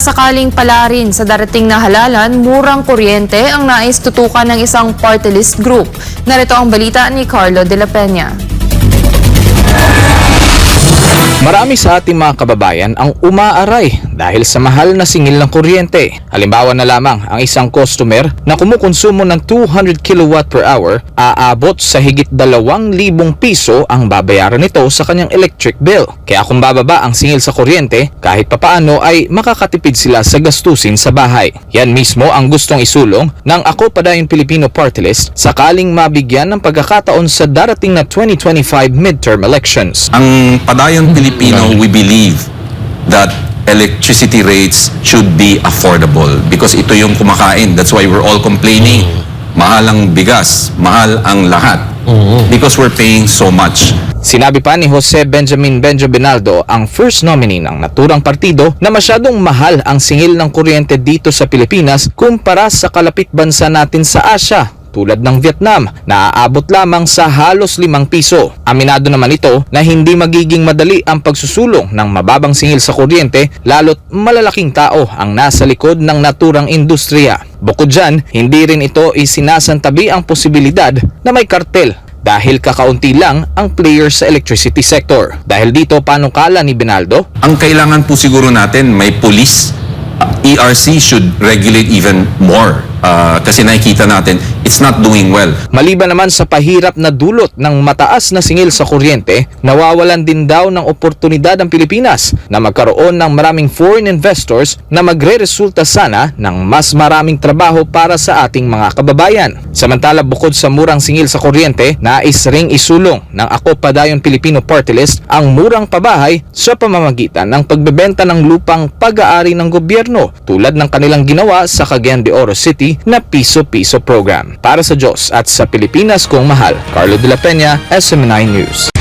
sakaling palarin sa darating na halalan, murang kuryente ang nais tutukan ng isang party list group. Narito ang balita ni Carlo de la Peña. Marami sa ating mga kababayan ang umaaray dahil sa mahal na singil ng kuryente. Halimbawa na lamang ang isang customer na kumukonsumo ng 200 kilowatt per hour, aabot sa higit 2,000 piso ang babayaran nito sa kanyang electric bill. Kaya kung bababa ang singil sa kuryente, kahit papaano ay makakatipid sila sa gastusin sa bahay. Yan mismo ang gustong isulong ng Ako Padayon Pilipino Party List sakaling mabigyan ng pagkakataon sa darating na 2025 midterm elections. Ang Padayon Pilipino, we believe that electricity rates should be affordable because ito yung kumakain. That's why we're all complaining. Mahal ang bigas, mahal ang lahat because we're paying so much. Sinabi pa ni Jose Benjamin Benjo Binaldo, ang first nominee ng naturang partido, na masyadong mahal ang singil ng kuryente dito sa Pilipinas kumpara sa kalapit bansa natin sa Asia, tulad ng Vietnam, na aabot lamang sa halos 5 piso. Aminado naman ito na hindi magiging madali ang pagsusulong ng mababang singil sa kuryente, lalo't malalaking tao ang nasa likod ng naturang industriya. Bukod dyan, hindi rin ito isinasantabi ang posibilidad na may kartel dahil kakaunti lang ang players sa electricity sector. Dahil dito, panukala ni Binaldo, Ang kailangan po siguro natin, may police. ERC should regulate even more kasi nakikita natin it's not doing well. maliban naman sa pahirap na dulot ng mataas na singil sa kuryente, nawawalan din daw ng oportunidad ang Pilipinas na magkaroon ng maraming foreign investors na magre-resulta sana ng mas maraming trabaho para sa ating mga kababayan. Samantala, bukod sa murang singil sa kuryente, nais ring isulong ng Ako Padayon Pilipino Party List ang murang pabahay sa pamamagitan ng pagbebenta ng lupang pag-aari ng gobyerno, tulad ng kanilang ginawa sa Cagayan de Oro City na piso-piso program. Para sa Diyos at sa Pilipinas kong mahal, Carlo de la Peña, SMNI News.